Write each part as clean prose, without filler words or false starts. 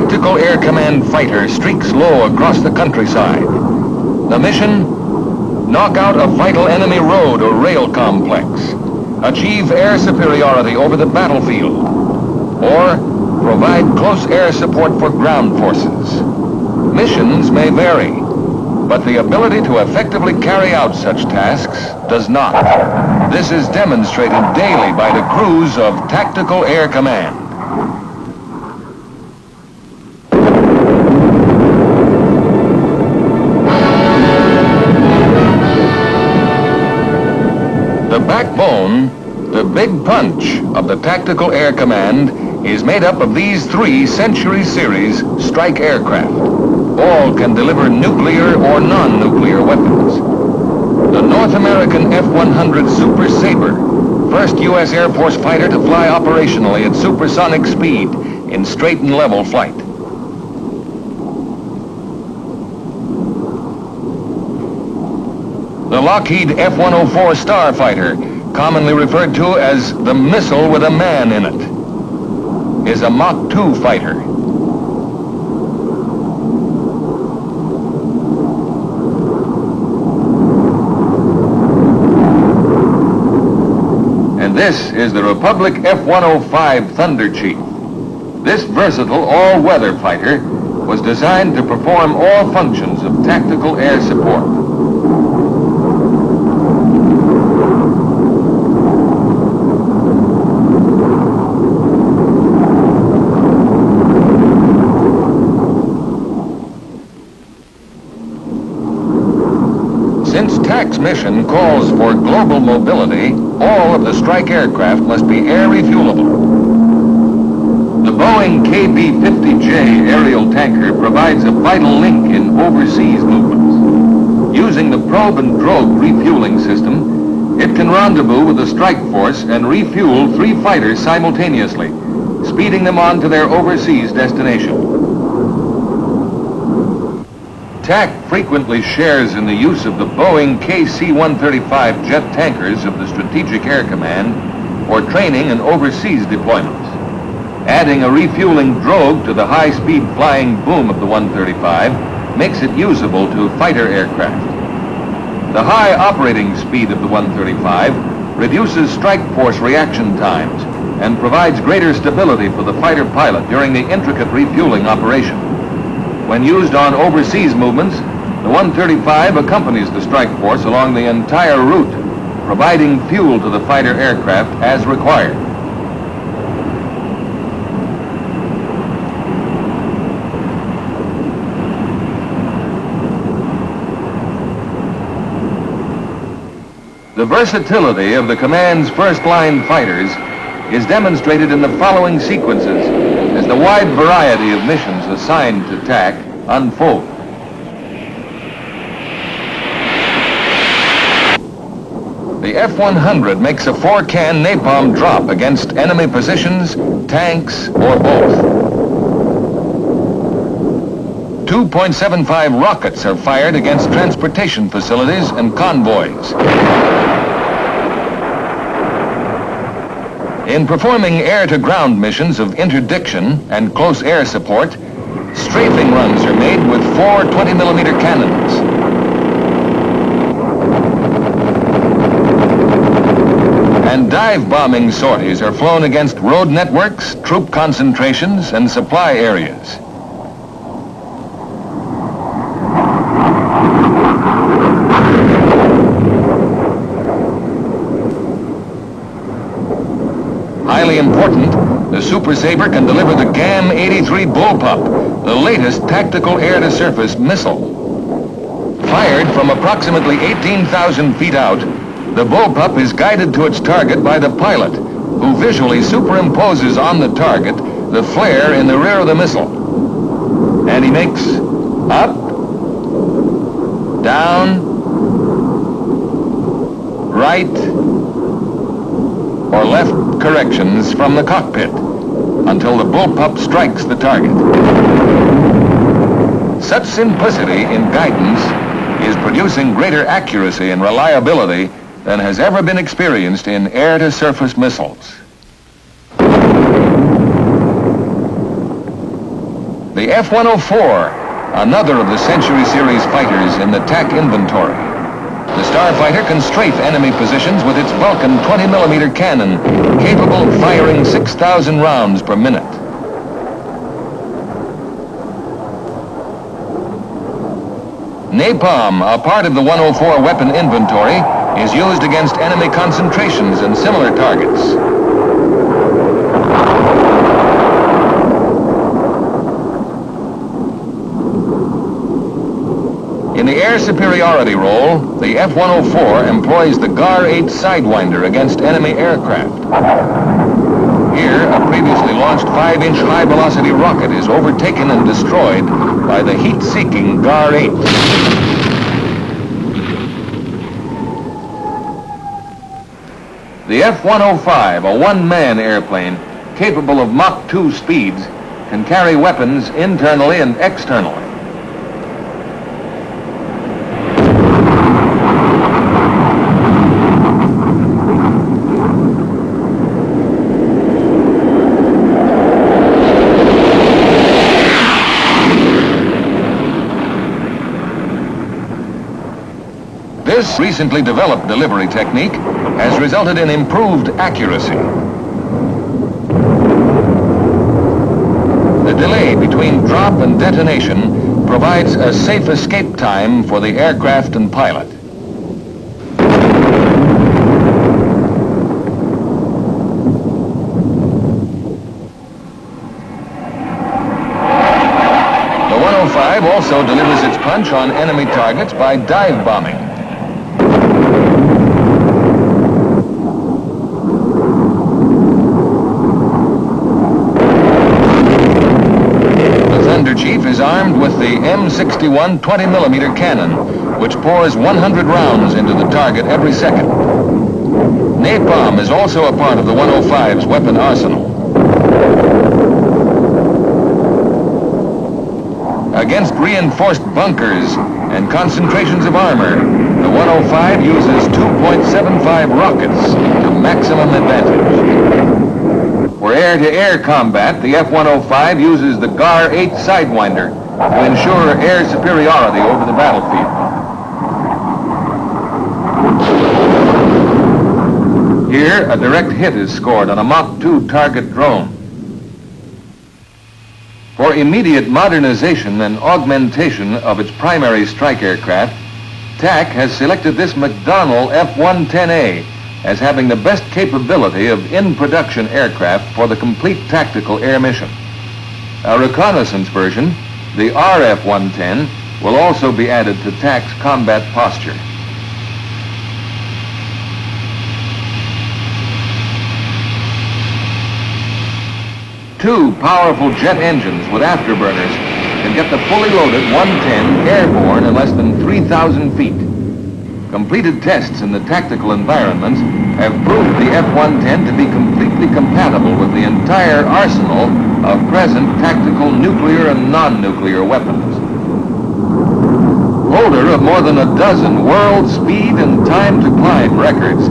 Tactical Air Command fighter streaks low across the countryside. The mission? Knock out a vital enemy road or rail complex. Achieve air superiority over the battlefield. Or provide close air support for ground forces. Missions may vary, but the ability to effectively carry out such tasks does not. This is demonstrated daily by the crews of Tactical Air Command. The backbone, the big punch of the Tactical Air Command is made up of these 3 Century Series strike aircraft. All can deliver nuclear or non-nuclear weapons. The North American F-100 Super Sabre, first U.S. Air Force fighter to fly operationally at supersonic speed in straight and level flight. The Lockheed F-104 Starfighter, commonly referred to as the missile with a man in it, is a Mach 2 fighter. And this is the Republic F-105 Thunder Chief. This versatile all-weather fighter was designed to perform all functions of tactical air support. Since TAC'S mission calls for global mobility, all of the strike aircraft must be air refuelable. The Boeing KB-50J aerial tanker provides a vital link in overseas movements. Using the probe and drogue refueling system, it can rendezvous with the strike force and refuel 3 fighters simultaneously, speeding them on to their overseas destination. TAC frequently shares in the use of the Boeing KC-135 jet tankers of the Strategic Air Command for training and overseas deployments. Adding a refueling drogue to the high-speed flying boom of the 135 makes it usable to fighter aircraft. The high operating speed of the 135 reduces strike force reaction times and provides greater stability for the fighter pilot during the intricate refueling operation. When used on overseas movements, the 135 accompanies the strike force along the entire route, providing fuel to the fighter aircraft as required. The versatility of the command's first-line fighters is demonstrated in the following sequences as the wide variety of missions assigned to TAC unfold. The F-100 makes a 4-can napalm drop against enemy positions, tanks, or both. 2.75 rockets are fired against transportation facilities and convoys. In performing air-to-ground missions of interdiction and close air support, strafing runs are made with 4 20-millimeter cannons. And dive bombing sorties are flown against road networks, troop concentrations, and supply areas. Highly important, the Super Sabre can deliver the GAM-83 bullpup, the latest tactical air-to-surface missile. Fired from approximately 18,000 feet out, the bullpup is guided to its target by the pilot, who visually superimposes on the target the flare in the rear of the missile. And he makes up, down, right, or left corrections from the cockpit until the bullpup strikes the target. Such simplicity in guidance is producing greater accuracy and reliability than has ever been experienced in air-to-surface missiles. The F-104, another of the Century Series fighters in the TAC inventory. The starfighter can strafe enemy positions with its Vulcan 20mm cannon, capable of firing 6,000 rounds per minute. Napalm, a part of the 104 weapon inventory, is used against enemy concentrations and similar targets. In the air superiority role, the F-104 employs the GAR-8 Sidewinder against enemy aircraft. Here, a previously launched 5-inch high-velocity rocket is overtaken and destroyed by the heat-seeking GAR-8. The F-105, a one-man airplane capable of Mach 2 speeds, can carry weapons internally and externally. This recently developed delivery technique has resulted in improved accuracy. The delay between drop and detonation provides a safe escape time for the aircraft and pilot. The 105 also delivers its punch on enemy targets by dive bombing. Chief is armed with the M61 20mm cannon, which pours 100 rounds into the target every second. Napalm is also a part of the 105's weapon arsenal. Against reinforced bunkers and concentrations of armor, the 105 uses 2.75 rockets to maximum advantage. For air-to-air combat, the F-105 uses the GAR-8 Sidewinder to ensure air superiority over the battlefield. Here, a direct hit is scored on a Mach 2 target drone. For immediate modernization and augmentation of its primary strike aircraft, TAC has selected this McDonnell F-110A as having the best capability of in-production aircraft for the complete tactical air mission. A reconnaissance version, the RF-110, will also be added to TAC's combat posture. Two powerful jet engines with afterburners can get the fully loaded 110 airborne in less than 3,000 feet. Completed tests in the tactical environments have proved the F-110 to be completely compatible with the entire arsenal of present tactical nuclear and non-nuclear weapons. Holder of more than a dozen world speed and time to climb records,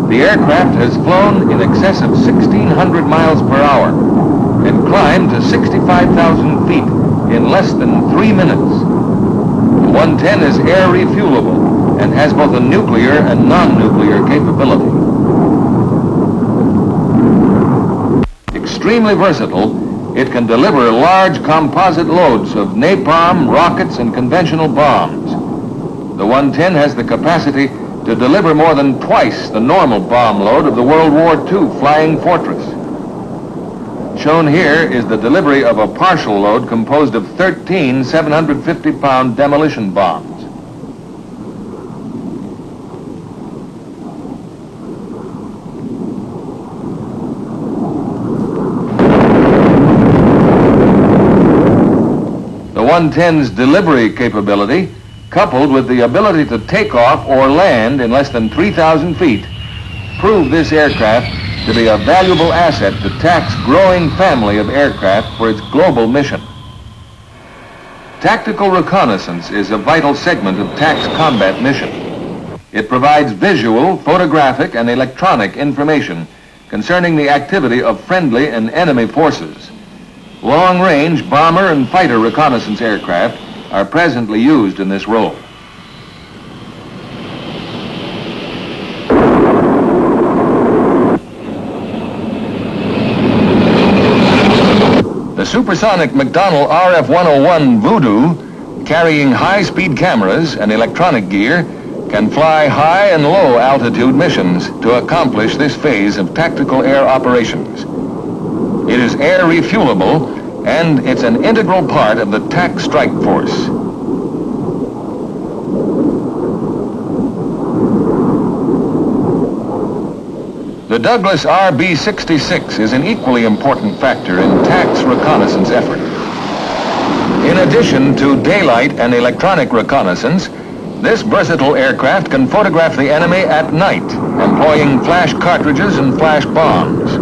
the aircraft has flown in excess of 1,600 miles per hour and climbed to 65,000 feet in less than 3 minutes. The 110 is air refuelable and has both a nuclear and non-nuclear capability. Extremely versatile, it can deliver large composite loads of napalm, rockets, and conventional bombs. The 110 has the capacity to deliver more than twice the normal bomb load of the World War II Flying Fortress. Shown here is the delivery of a partial load composed of 13 750-pound demolition bombs. The 110's delivery capability, coupled with the ability to take off or land in less than 3,000 feet, prove this aircraft to be a valuable asset to TAC's growing family of aircraft for its global mission. Tactical reconnaissance is a vital segment of TAC's combat mission. It provides visual, photographic, and electronic information concerning the activity of friendly and enemy forces. Long-range bomber and fighter reconnaissance aircraft are presently used in this role. The supersonic McDonnell RF-101 Voodoo, carrying high-speed cameras and electronic gear, can fly high and low altitude missions to accomplish this phase of tactical air operations. It is air refuelable, and it's an integral part of the TAC strike force. The Douglas RB-66 is an equally important factor in TAC's reconnaissance effort. In addition to daylight and electronic reconnaissance, this versatile aircraft can photograph the enemy at night, employing flash cartridges and flash bombs.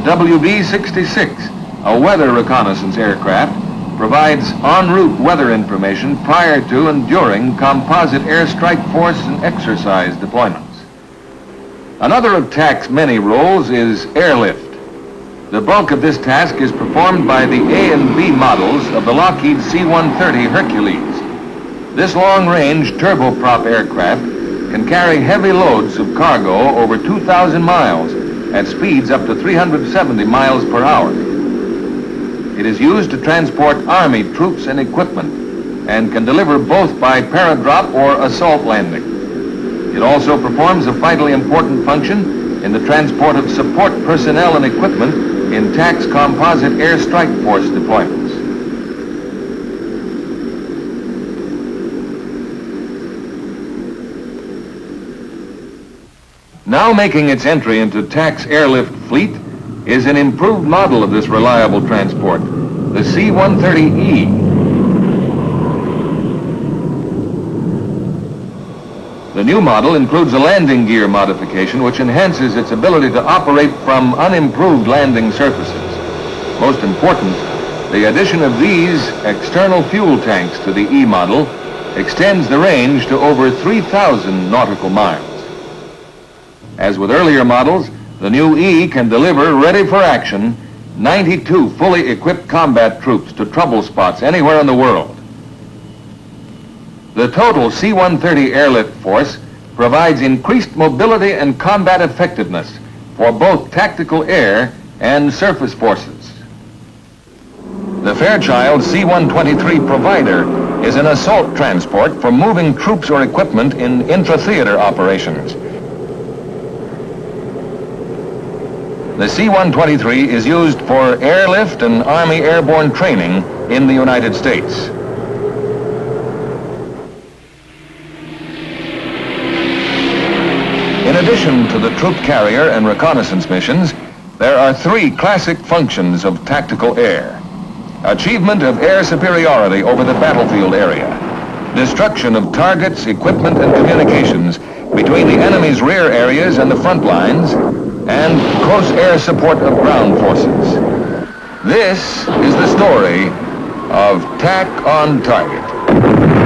The WB-66, a weather reconnaissance aircraft, provides en route weather information prior to and during composite air strike force and exercise deployments. Another of TAC's many roles is airlift. The bulk of this task is performed by the A and B models of the Lockheed C-130 Hercules. This long-range turboprop aircraft can carry heavy loads of cargo over 2,000 miles at speeds up to 370 miles per hour. It is used to transport Army troops and equipment and can deliver both by paradrop or assault landing. It also performs a vitally important function in the transport of support personnel and equipment in TAC's composite air strike force deployments. Now making its entry into TAC's airlift fleet is an improved model of this reliable transport, the C-130E. The new model includes a landing gear modification which enhances its ability to operate from unimproved landing surfaces. Most important, the addition of these external fuel tanks to the E model extends the range to over 3,000 nautical miles. As with earlier models, the new E can deliver, ready for action, 92 fully equipped combat troops to trouble spots anywhere in the world. The total C-130 airlift force provides increased mobility and combat effectiveness for both tactical air and surface forces. The Fairchild C-123 Provider is an assault transport for moving troops or equipment in intra-theater operations. The C-123 is used for airlift and Army airborne training in the United States. In addition to the troop carrier and reconnaissance missions, there are three classic functions of tactical air. Achievement of air superiority over the battlefield area, destruction of targets, equipment, and communications between the enemy's rear areas and the front lines, and close air support of ground forces. This is the story of TAC on Target.